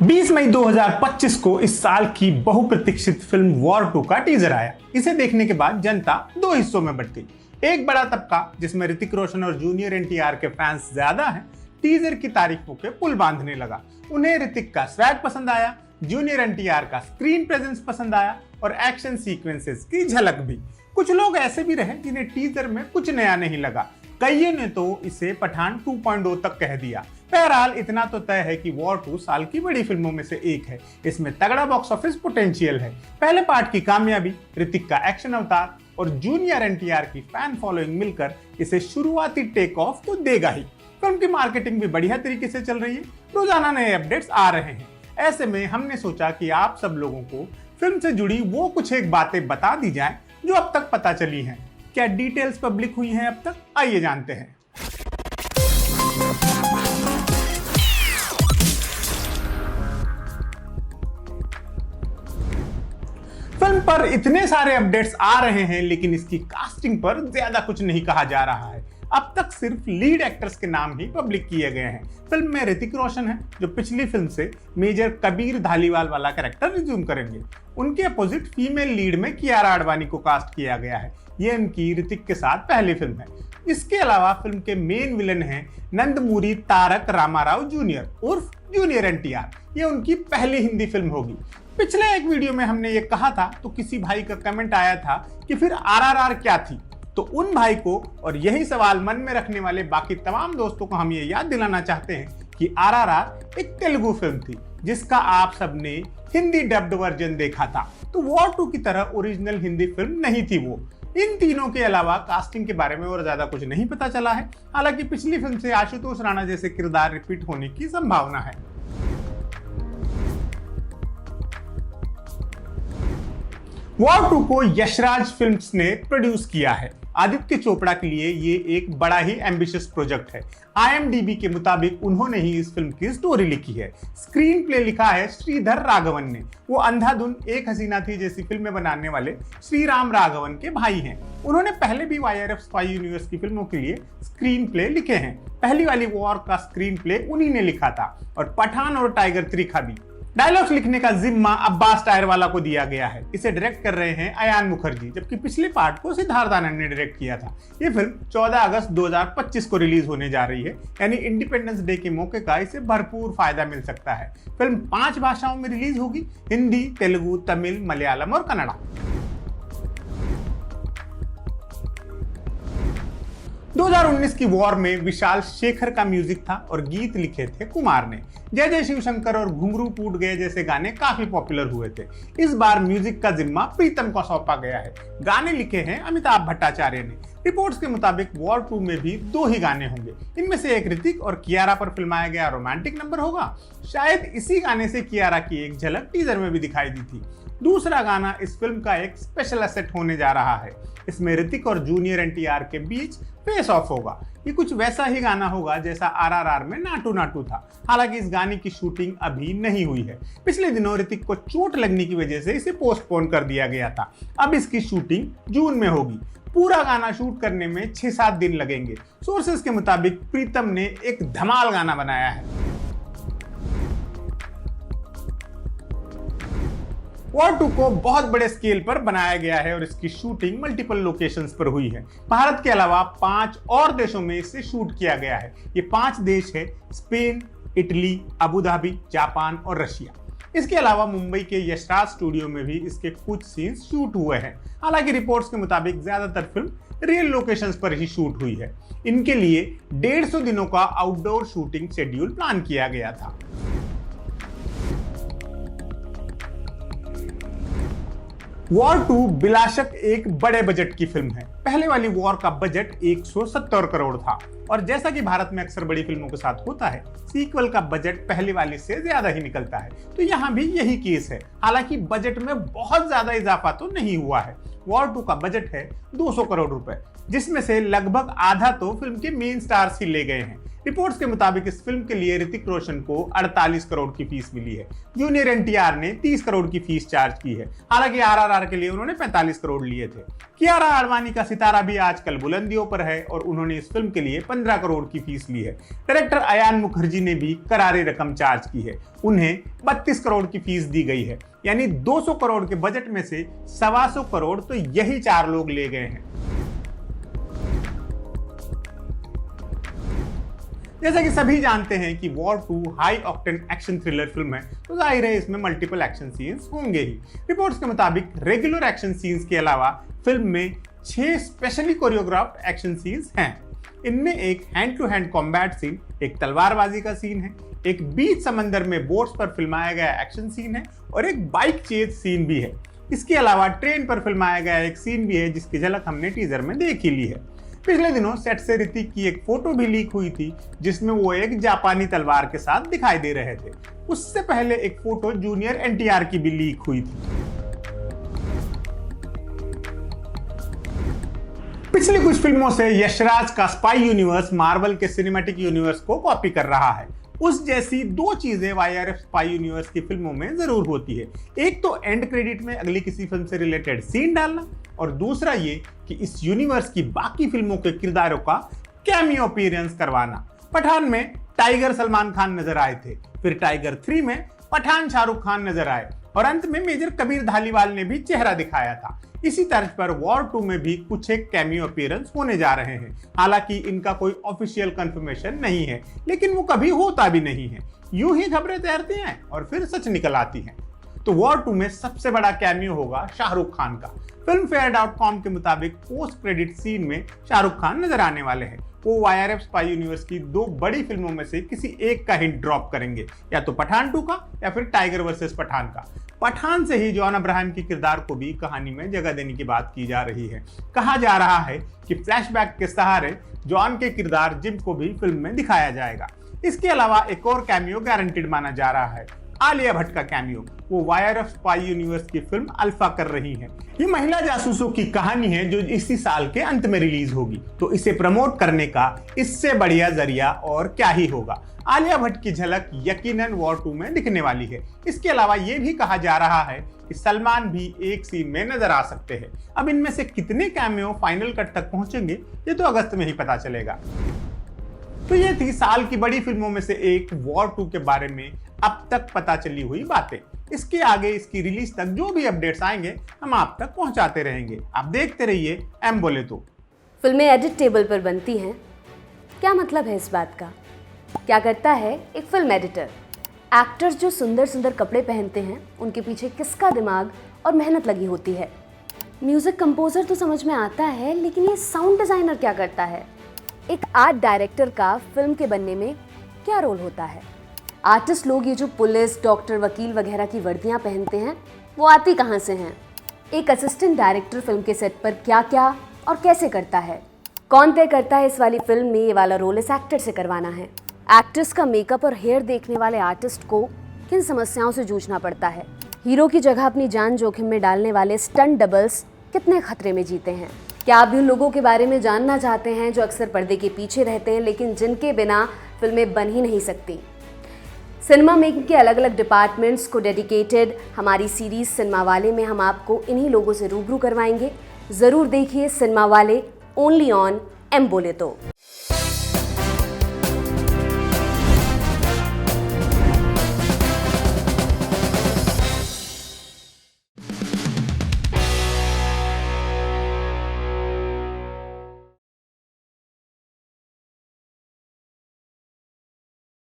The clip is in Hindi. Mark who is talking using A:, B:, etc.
A: 20 मई 2025 को इस साल की बहुप्रतीक्षित फिल्म वॉर 2 का टीजर आया। इसे देखने के बाद जनता दो हिस्सों में बंट गई। एक बड़ा तबका जिसमें ऋतिक रोशन और जूनियर एनटीआर के फैंस ज्यादा हैं, टीजर की तारीफों के पुल बांधने लगा। उन्हें ऋतिक का स्वैग पसंद आया, जूनियर एनटीआर का स्क्रीन प्रेजेंस पसंद आया और एक्शन सीक्वेंसेस की झलक भी। कुछ लोग ऐसे भी रहे जिन्हें टीजर में कुछ नया नहीं लगा। कईयों ने तो इसे पठान 2.0 तक कह दिया। बहरहाल इतना तो तय है कि वॉर 2 साल की बड़ी फिल्मों में से एक है। इसमें तगड़ा बॉक्स ऑफिस पोटेंशियल है। पहले पार्ट की कामयाबी, ऋतिक का एक्शन अवतार और जूनियर एनटीआर की फैन फॉलोइंग मिलकर इसे शुरुआती टेक ऑफ तो देगा ही। फिल्म की मार्केटिंग भी बढ़िया तरीके से चल रही है। रोजाना नए अपडेट्स आ रहे हैं। ऐसे में हमने सोचा कि आप सब लोगों को फिल्म से जुड़ी वो कुछ एक बातें बता दी जाएं जो अब तक पता चली हैं। क्या डिटेल्स पब्लिक हुई हैं अब तक? आइए जानते हैं। फिल्म पर इतने सारे अपडेट्स आ रहे हैं, लेकिन इसकी कास्टिंग पर ज्यादा कुछ नहीं कहा जा रहा है। अब तक सिर्फ लीड एक्टर्स के नाम ही पब्लिक किए गए हैं। फिल्म में ऋतिक रोशन है, जो पिछली फिल्म से मेजर कबीर धालीवाल वाला कैरेक्टर रिज्यूम करेंगे। उनके अपोजिट फीमेल लीड में कियारा आडवाणी को कास्ट किया गया है। ये उनकी ऋतिक के साथ पहली फिल्म है। इसके अलावा फिल्म के मेन विलन हैं नंदमूरी तारक रामाराव जूनियर उर्फ जूनियर एनटीआर। ये उनकी पहली हिंदी फिल्म होगी। पिछले एक वीडियो में हमने ये कहा था तो किसी भाई का कमेंट आया था कि फिर आरआरआर क्या थी। तो उन भाई को और यही सवाल मन में रखने वाले बाकी तमाम दोस्तों को हम ये याद दिलाना चाहते हैं कि आरआरआर एक तेलुगु फिल्म थी जिसका आप सबने हिंदी डब्ड वर्जन देखा था। तो वॉर 2 की तरह ओरिजिनल हिंदी फिल्म नहीं थी वो। इन तीनों के अलावा कास्टिंग के बारे में और ज्यादा कुछ नहीं पता चला है। हालांकि पिछली फिल्म से आशुतोष राणा जैसे किरदार रिपीट होने की संभावना है। वॉर 2 को यशराज फिल्म्स ने प्रोड्यूस किया है। आदित्य चोपड़ा के लिए ये एक बड़ा ही एम्बिशियस प्रोजेक्ट है। IMDb के मुताबिक उन्होंने ही इस फिल्म की स्टोरी लिखी है। स्क्रीन प्ले लिखा है श्रीधर राघवन ने। वो अंधाधुन एक हसीना थी जैसी फिल्में बनाने वाले श्रीराम राघवन के भाई हैं। उन्होंने पहले भी YRF स्पाई यूनिवर्स की फिल्मों के लिए स्क्रीन प्ले लिखे हैं। पहली वाली वॉर का स्क्रीन प्ले उन्हीं ने लिखा था और पठान और टाइगर 3 का भी। डायलॉग्स लिखने का जिम्मा अब्बास टायरवाला को दिया गया है। इसे डायरेक्ट कर रहे हैं अयान मुखर्जी, जबकि पिछले पार्ट को सिद्धार्थ आनंद ने डायरेक्ट किया था। ये फिल्म 14 अगस्त 2025 को रिलीज होने जा रही है, यानी इंडिपेंडेंस डे के मौके का इसे भरपूर फायदा मिल सकता है। फिल्म 5 भाषाओं में रिलीज होगी: हिंदी, तेलुगु, तमिल, मलयालम और कन्नड़ा। 2019 की वॉर में विशाल शेखर का म्यूजिक था और गीत लिखे थे कुमार ने। जय जय शिवशंकर और घुंघरू टूट गए जैसे गाने काफी पॉपुलर हुए थे। इस बार म्यूजिक का जिम्मा प्रीतम को सौंपा गया है। गाने लिखे हैं अमिताभ भट्टाचार्य ने। रिपोर्ट्स के मुताबिक वॉर 2 में भी 2 ही गाने होंगे। इनमें से एक ऋतिक और कियारा पर फिल्माया गया रोमांटिक नंबर होगा। शायद इसी गाने से कियारा की एक झलक टीजर में भी दिखाई दी थी। दूसरा गाना इस फिल्म का एक स्पेशल एसेट होने जा रहा है। इसमें ऋतिक और जूनियर एनटीआर के बीच फेस ऑफ होगा। ये कुछ वैसा ही गाना होगा जैसा आरआरआर में नाटू नाटू था। हालांकि इस गाने की शूटिंग अभी नहीं हुई है। पिछले दिनों ऋतिक को चोट लगने की वजह से इसे पोस्टपोन कर दिया गया था। अब इसकी शूटिंग जून में होगी। पूरा गाना शूट करने में 6-7 दिन लगेंगे। सोर्सेस के मुताबिक प्रीतम ने एक धमाल गाना बनाया है। वॉर 2 को बहुत बड़े स्केल पर बनाया गया है और इसकी शूटिंग मल्टीपल लोकेशंस पर हुई है। भारत के अलावा 5 और देशों में इसे शूट किया गया है। ये 5 देश है: Spain, Italy, Abu Dhabi, Japan और रशिया। इसके अलावा मुंबई के यशराज स्टूडियो में भी इसके कुछ सीन्स शूट हुए हैं। हालांकि रिपोर्ट्स के मुताबिक ज्यादातर फिल्म रियल लोकेशंस पर ही शूट हुई है। इनके लिए 150 दिनों का आउटडोर शूटिंग शेड्यूल प्लान किया गया था। वॉर 2 बिलाशक एक बड़े बजट की फिल्म है। पहले वाली वॉर का बजट 170 करोड़ था और जैसा कि भारत में अक्सर बड़ी फिल्मों के साथ होता है, सीक्वल का बजट पहले वाली से ज्यादा ही निकलता है। तो यहाँ भी यही केस है। हालांकि बजट में बहुत ज्यादा इजाफा तो नहीं हुआ है। वॉर 2 का बजट है 200 करोड़ रुपए, जिसमें से लगभग आधा तो फिल्म के मेन स्टार्स ही ले गए हैं। रिपोर्ट्स के मुताबिक इस फिल्म के लिए ऋतिक रोशन को 48 करोड़ की फीस मिली है। जूनियर एनटीआर ने 30 करोड़ की फीस चार्ज की है। हालांकि आरआरआर के लिए उन्होंने 45 करोड़ लिए थे। कियारा आडवाणी का सितारा भी आजकल बुलंदियों पर है और उन्होंने इस फिल्म के लिए 15 करोड़ की फीस ली है। डायरेक्टर अयान मुखर्जी ने भी करारी रकम चार्ज की है। उन्हें 32 करोड़ की फीस दी गई है। यानी 200 करोड़ के बजट में से 125 करोड़ तो यही 4 लोग ले गए हैं। जैसा कि सभी जानते हैं कि war 2 high octane action thriller film है, तो जाहिर है इसमें मल्टीपल एक्शन सीन्स होंगे ही। रिपोर्ट्स के मुताबिक रेगुलर एक्शन सीन्स के अलावा फिल्म में 6 स्पेशली कोरियोग्राफ्ड एक्शन सीन्स हैं। इनमें एक hand to hand combat scene, एक तलवारबाजी का सीन है, एक बीच समंदर में बोट्स पर फिल्माया गया एक्शन सीन है और एक बाइक चेज सीन भी है। इसके अलावा ट्रेन पर फिल्माया गया एक सीन भी है जिसकी झलक हमने टीजर में देख ही ली है। पिछले दिनों सेट से ऋतिक की एक फोटो भी लीक हुई थी जिसमें वो एक जापानी तलवार के साथ दिखाई दे रहे थे। उससे पहले एक फोटो जूनियर एनटीआर की भी लीक हुई थी। पिछली कुछ फिल्मों से यशराज का स्पाई यूनिवर्स मार्वल के सिनेमैटिक यूनिवर्स को कॉपी कर रहा है। उस जैसी 2 चीजें वाईआरएफ स्पाई यूनिवर्स की फिल्मों में जरूर होती है। एक तो एंड क्रेडिट में अगली किसी फिल्म से रिलेटेड सीन डालना और दूसरा ये कि इस यूनिवर्स की बाकी फिल्मों के किरदारों का कैमियो अपीयरेंस करवाना। पठान में टाइगर सलमान खान नजर आए थे, फिर टाइगर 3 में पठान शाहरुख खान नजर आए और अंत में मेजर कबीर धालीवाल ने भी चेहरा दिखाया था। इसी तर्ज पर वॉर 2 में भी कुछ एक कैमियो अपीयरेंस होने जा रहे हैं। हालांकि इनका कोई ऑफिशियल कंफर्मेशन नहीं है, लेकिन वो कभी होता भी नहीं है। यूं ही खबरें तैरती हैं और फिर सच निकल आती हैं। तो वॉर 2 में सबसे बड़ा कैमियो होगा शाहरुख खान का। filmfare.com के मुताबिक पोस्ट क्रेडिट सीन में शाहरुख खान नजर आने वाले हैं। वो वाईआरएफ स्पाई यूनिवर्स की 2 बड़ी फिल्मों में से किसी एक का हिंट ड्रॉप करेंगे, या तो पठान 2 का या फिर टाइगर वर्सेस पठान का। पठान से ही जॉन अब्राहम के किरदार को भी कहानी में जगह देने की बात की जा रही है। कहा जा रहा है कि फ्लैशबैक के सहारे जॉन के किरदार जिम को भी फिल्म में दिखाया जाएगा। इसके अलावा एक और कैमियो गारंटेड माना जा रहा है, आलिया भट्ट का कैमियो। वो वाईआरएफ स्पाई यूनिवर्स की फिल्म अल्फा कर रही है। ये महिला जासूसों की कहानी है जो इसी साल के अंत में रिलीज होगी, तो इसे प्रमोट करने का इससे बढ़िया जरिया और क्या ही होगा। आलिया भट्ट की झलक यकीनन वॉर 2 में दिखने वाली है। इसके अलावा ये भी कहा जा रहा है कि सलमान भी एक सीन में नजर आ सकते हैं। अब इनमें से कितने कैमियो फाइनल कट तक पहुंचेंगे ये तो अगस्त में ही पता चलेगा। तो ये थी साल की बड़ी फिल्मों में से एक वॉर 2 के बारे में अब तक पता चली हुई बातें। इसके आगे इसकी रिलीज तक जो भी अपडेट्स आएंगे हम आप तक पहुंचाते रहेंगे। आप देखते रहिए एम बोले तो।
B: फिल्में एडिट टेबल पर बनती हैं, क्या मतलब है इस बात का? क्या करता है एक फिल्म एडिटर? एक्टर्स जो सुंदर सुंदर कपड़े पहनते हैं उनके पीछे किसका दिमाग और मेहनत लगी होती है? म्यूजिक कंपोजर तो समझ में आता है, लेकिन ये साउंड डिजाइनर क्या करता है? एक आर्ट डायरेक्टर का फिल्म के बनने में क्या रोल होता है? आर्टिस्ट लोग ये जो पुलिस, डॉक्टर, वकील वगैरह की वर्दियां पहनते हैं वो आती कहाँ से हैं? एक असिस्टेंट डायरेक्टर फिल्म के सेट पर क्या क्या और कैसे करता है? कौन तय करता है इस वाली फिल्म में ये वाला रोल इस एक्टर से करवाना है? एक्ट्रेस का मेकअप और हेयर देखने वाले आर्टिस्ट को किन समस्याओं से जूझना पड़ता है? हीरो की जगह अपनी जान जोखिम में डालने वाले स्टंट डबल्स कितने खतरे में जीते हैं? क्या आप भी उन लोगों के बारे में जानना चाहते हैं जो अक्सर पर्दे के पीछे रहते हैं लेकिन जिनके बिना फिल्में बन ही नहीं सकती? सिनेमा मेकिंग के अलग अलग डिपार्टमेंट्स को डेडिकेटेड हमारी सीरीज सिनेमा वाले में हम आपको इन्हीं लोगों से रूबरू करवाएंगे। ज़रूर देखिए सिनेमा वाले, ओनली ऑन एम बोले तो।